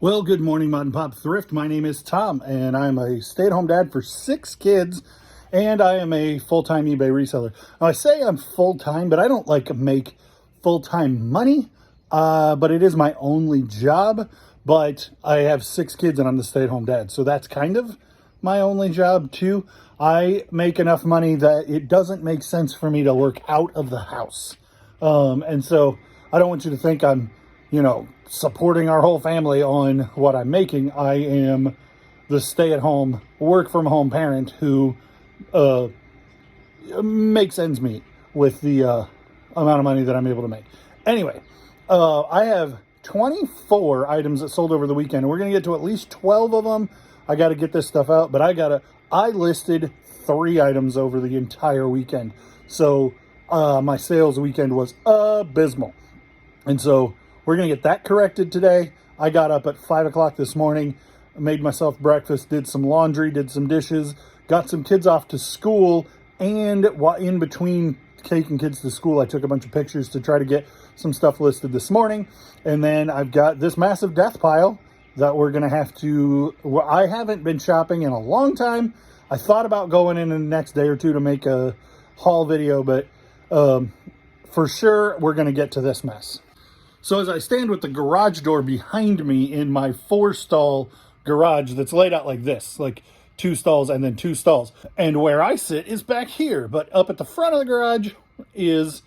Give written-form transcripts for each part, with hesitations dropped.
Well, good morning, Mod and Pop Thrift. My name is Tom, and I'm a stay-at-home dad for 6 kids, and I am a full-time eBay reseller. Now, I say I'm full-time, but I don't make full-time money, but it is my only job. But I have 6 kids, and I'm the stay-at-home dad, so that's kind of my only job too. I make enough money that it doesn't make sense for me to work out of the house, and so I don't want you to think I'm supporting our whole family on what I'm making. I am the stay-at-home, work-from-home parent who makes ends meet with the amount of money that I'm able to make. Anyway, I have 24 items that sold over the weekend, and we're going to get to at least 12 of them. I got to get this stuff out, but I listed 3 items over the entire weekend. So my sales weekend was abysmal. And so we're going to get that corrected today. I got up at 5 o'clock this morning, made myself breakfast, did some laundry, did some dishes, got some kids off to school, and in between taking kids to school, I took a bunch of pictures to try to get some stuff listed this morning. And then I've got this massive death pile that we're going to have to... I haven't been shopping in a long time. I thought about going in the next day or two to make a haul video, but for sure we're going to get to this mess. So as I stand with the garage door behind me in my 4-stall garage that's laid out like this, like 2 stalls and then 2 stalls. And where I sit is back here, but up at the front of the garage is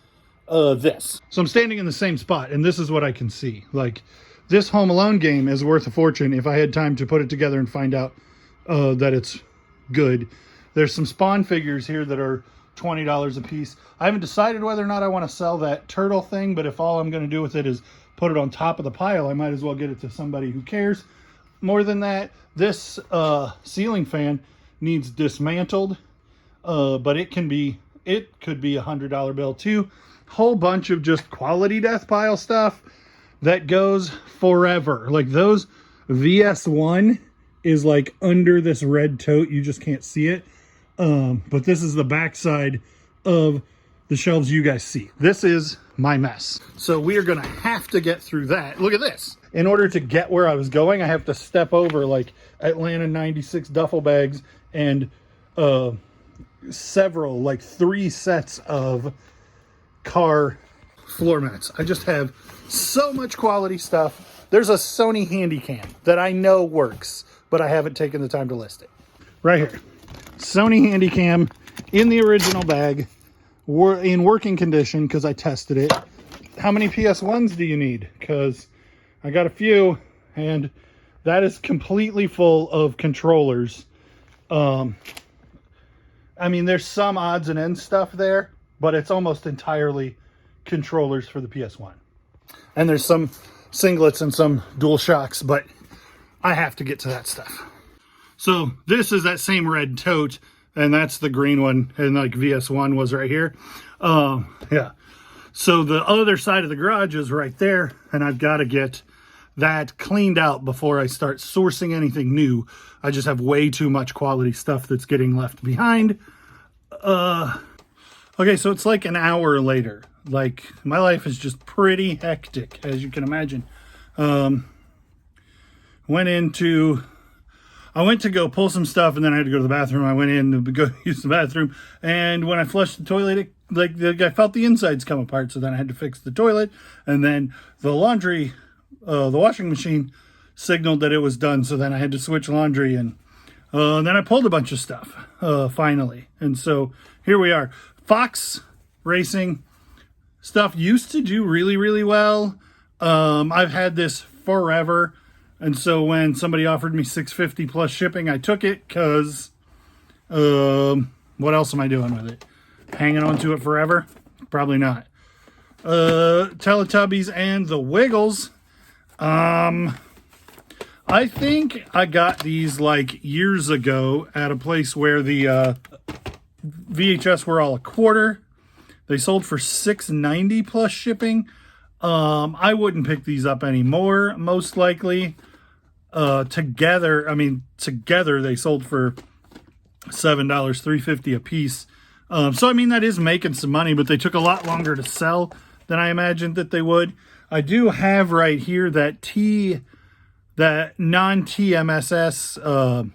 this. So I'm standing in the same spot, and this is what I can see. Like, this Home Alone game is worth a fortune if I had time to put it together and find out that it's good. There's some Spawn figures here that are $20 a piece. I haven't decided whether or not I want to sell that turtle thing, but if all I'm going to do with it is put it on top of the pile, I might as well get it to somebody who cares. More than that, this ceiling fan needs dismantled, but it could be a $100 bill too. Whole bunch of just quality death pile stuff that goes forever. Like those VS1 is like under this red tote. You just can't see it. But this is the backside of the shelves you guys see. This is my mess. So we are going to have to get through that. Look at this. In order to get where I was going, I have to step over like Atlanta 96 duffel bags and several, like 3 sets of car floor mats. I just have so much quality stuff. There's a Sony Handycam that I know works, but I haven't taken the time to list it. Right here. Sony Handycam in the original bag, in working condition because I tested it. How many PS1s do you need? Because I got a few, and that is completely full of controllers. I mean, there's some odds and ends stuff there, but it's almost entirely controllers for the PS1. And there's some singlets and some dual shocks, but I have to get to that stuff. So this is that same red tote, and that's the green one, and like VS1 was right here. Yeah. So the other side of the garage is right there, and I've got to get that cleaned out before I start sourcing anything new. I just have way too much quality stuff that's getting left behind. Okay, so it's like an hour later. Like, my life is just pretty hectic, as you can imagine. I went to go pull some stuff, and then I had to go to the bathroom. I went in to go use the bathroom, and when I flushed the toilet, I felt the insides come apart, so then I had to fix the toilet, and then the laundry, the washing machine signaled that it was done, so then I had to switch laundry, and then I pulled a bunch of stuff, finally. And so here we are. Fox Racing stuff used to do really, really well. I've had this forever. And so when somebody offered me $6.50 plus shipping, I took it because what else am I doing with it? Hanging on to it forever? Probably not. Teletubbies and the Wiggles. I think I got these like years ago at a place where the VHS were all $1.25. They sold for $6.90 plus shipping. I wouldn't pick these up anymore, most likely. Together they sold for $7, $3.50 a piece. So I mean, that is making some money, but they took a lot longer to sell than I imagined that they would. I do have right here that that non-TMSS,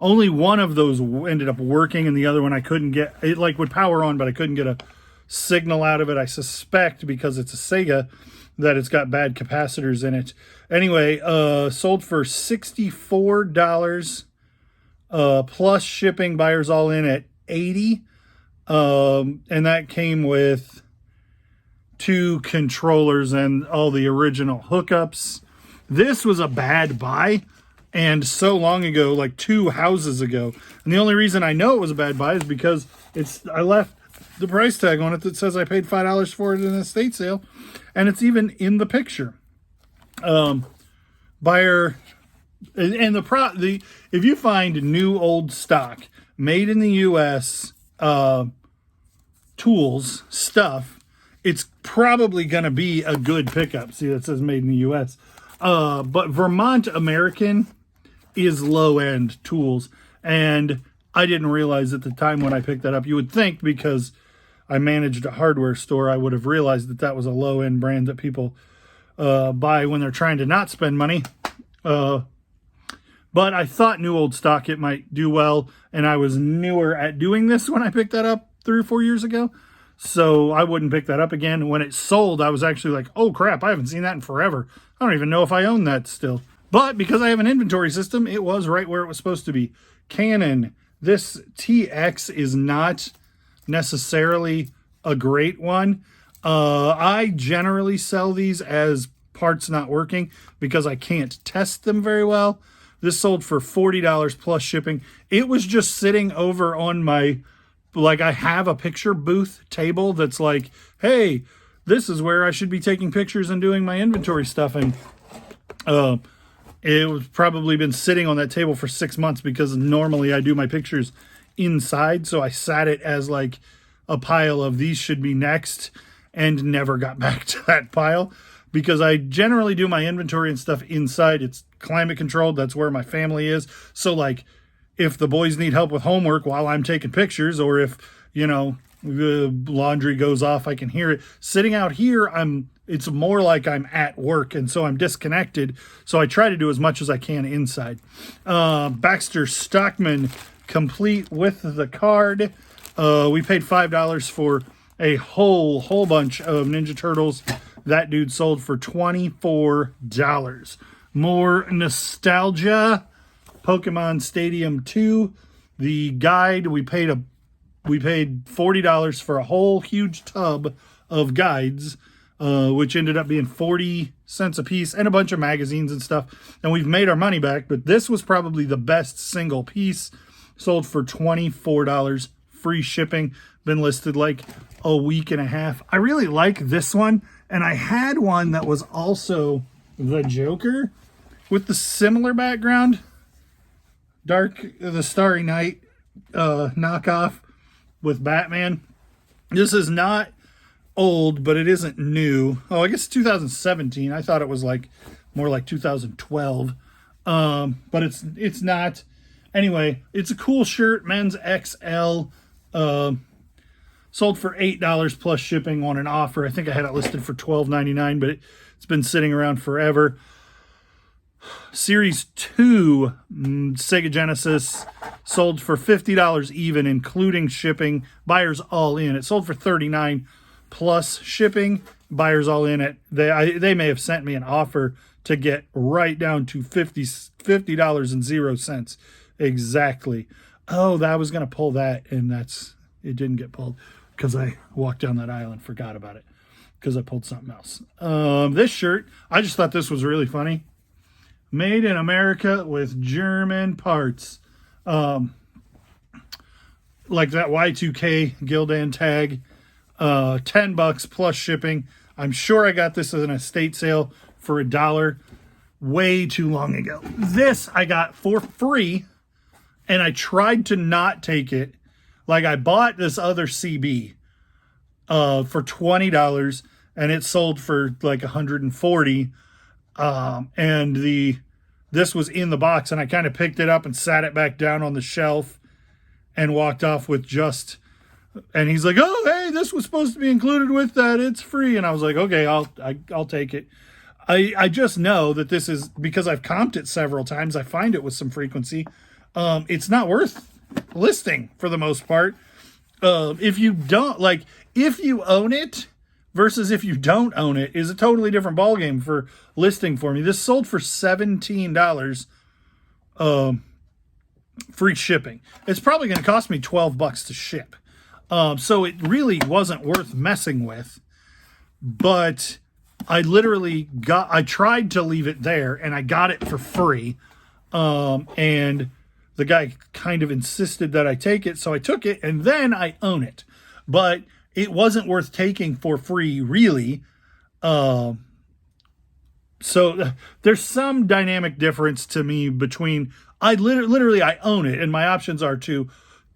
only one of those ended up working, and the other one I couldn't get. It like would power on, but I couldn't get a signal out of it. I suspect because it's a Sega that it's got bad capacitors in it. Anyway, sold for $64 plus shipping. Buyers all in at $80, and that came with 2 controllers and all the original hookups. This was a bad buy, and so long ago, like 2 houses ago. And the only reason I know it was a bad buy is because I left the price tag on it that says I paid $5 for it in an estate sale, and it's even in the picture. Buyer, and if you find new old stock made in the U.S. Tools stuff, it's probably going to be a good pickup. See, that says made in the U.S. But Vermont American is low-end tools, and I didn't realize at the time when I picked that up. You would think because I managed a hardware store, I would have realized that that was a low-end brand that people buy when they're trying to not spend money. But I thought new old stock, it might do well, and I was newer at doing this when I picked that up 3 or 4 years ago, so I wouldn't pick that up again. When it sold, I was actually like, oh crap, I haven't seen that in forever. I don't even know if I own that still. But because I have an inventory system, it was right where it was supposed to be. Canon, this TX is not necessarily a great one. I generally sell these as parts not working because I can't test them very well. This sold for $40 plus shipping. It was just sitting over on my, like, I have a picture booth table that's like, hey, this is where I should be taking pictures and doing my inventory stuff. And it was probably been sitting on that table for 6 months because normally I do my pictures inside. So I sat it as like a pile of these should be next and never got back to that pile because I generally do my inventory and stuff inside. It's climate controlled. That's where my family is. So like if the boys need help with homework while I'm taking pictures, or if, you know, the laundry goes off, I can hear it. Sitting out here, it's more like I'm at work, and so I'm disconnected. So I try to do as much as I can inside. Baxter Stockman, complete with the card. We paid $5 for a whole bunch of Ninja Turtles. That dude sold for $24. More nostalgia. Pokemon Stadium 2. The guide, we paid $40 for a whole huge tub of guides, which ended up being 40 cents a piece, and a bunch of magazines and stuff. And we've made our money back, but this was probably the best single piece. Sold for $24, free shipping. Been listed like a week and a half. I really like this one, and I had one that was also the Joker with the similar background. The Starry Night knockoff with Batman. This is not old, but it isn't new. Oh, I guess 2017. I thought it was like more like 2012. But it's not. Anyway, it's a cool shirt, men's XL. Sold for $8 plus shipping on an offer. I think I had it listed for $12.99, but it's been sitting around forever. Series 2 Sega Genesis sold for $50 even, including shipping. Buyers all in. It sold for $39 plus shipping. Buyers all in it. They may have sent me an offer to get right down to $50.00 exactly. Oh, I was going to pull that, and it didn't get pulled because I walked down that aisle and forgot about it because I pulled something else. This shirt, I just thought this was really funny. Made in America with German parts. Like that Y2K Gildan tag. $10 plus shipping. I'm sure I got this as an estate sale for $1 way too long ago. This I got for free, and I tried to not take it. Like, I bought this other CB for $20, and it sold for like $140. And this was in the box, and I kind of picked it up and sat it back down on the shelf and walked off with and he's like, oh, hey, this was supposed to be included with that. It's free. And I was like, okay, I'll take it. I just know that this is because I've comped it several times. I find it with some frequency. It's not worth listing for the most part. If you don't like, if you own it versus if you don't own it is a totally different ballgame for listing for me. This sold for $17, free shipping. It's probably going to cost me $12 to ship. So it really wasn't worth messing with, but I tried to leave it there and I got it for free. And the guy kind of insisted that I take it. So I took it and then I own it, but it wasn't worth taking for free really. So there's some dynamic difference to me between I literally I own it and my options are to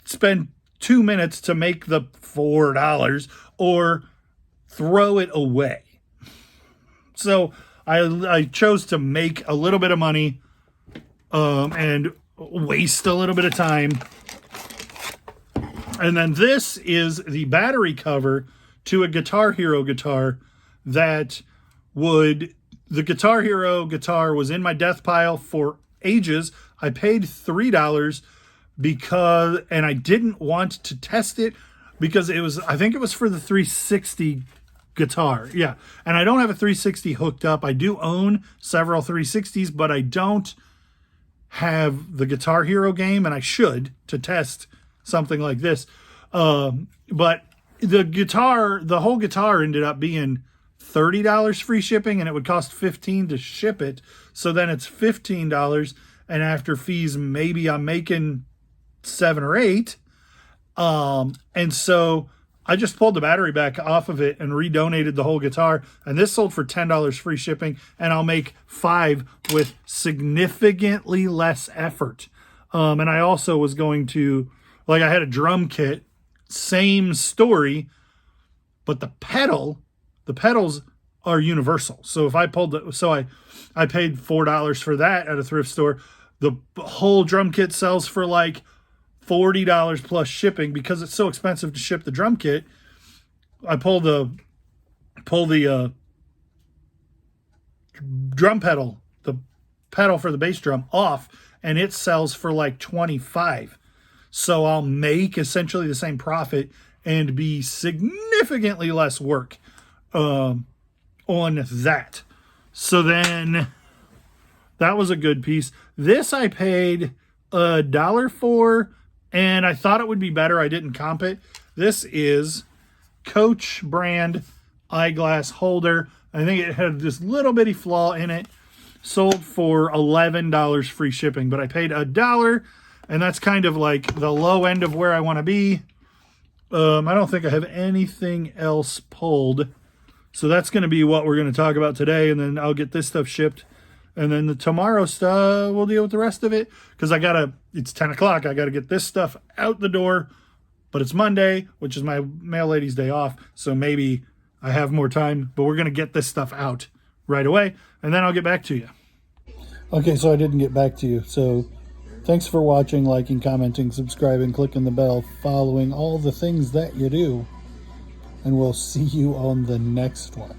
spend 2 minutes to make the $4 or throw it away. So I chose to make a little bit of money and waste a little bit of time. And then this is the battery cover to a Guitar Hero guitar that the Guitar Hero guitar was in my death pile for ages. I paid $3 and I didn't want to test it because I think it was for the 360 guitar. Yeah. And I don't have a 360 hooked up. I do own several 360s, but I don't have the Guitar Hero game, and I should to test something like this. But the whole guitar ended up being $30 free shipping, and it would cost $15 to ship it. So then it's $15, and after fees, maybe I'm making $7 or $8. And so I just pulled the battery back off of it and redonated the whole guitar. And this sold for $10 free shipping, and I'll make $5 with significantly less effort. And I also was going to, I had a drum kit, same story, but the pedals are universal. So if I pulled I paid $4 for that at a thrift store. The whole drum kit sells for like $40 plus shipping because it's so expensive to ship the drum kit. I pull the drum pedal, the pedal for the bass drum off, and it sells for like $25. So I'll make essentially the same profit and be significantly less work on that. So then that was a good piece. This I paid $1 for, and I thought it would be better. I didn't comp it. This is Coach brand eyeglass holder. I think it had this little bitty flaw in it. Sold for $11 free shipping, but I paid $1, and that's kind of like the low end of where I want to be. I don't think I have anything else pulled. So that's going to be what we're going to talk about today, and then I'll get this stuff shipped. And then the tomorrow stuff, we'll deal with the rest of it. Because it's 10 o'clock. I got to get this stuff out the door. But it's Monday, which is my mail lady's day off. So maybe I have more time. But we're going to get this stuff out right away. And then I'll get back to you. Okay, so I didn't get back to you. So thanks for watching, liking, commenting, subscribing, clicking the bell, following all the things that you do. And we'll see you on the next one.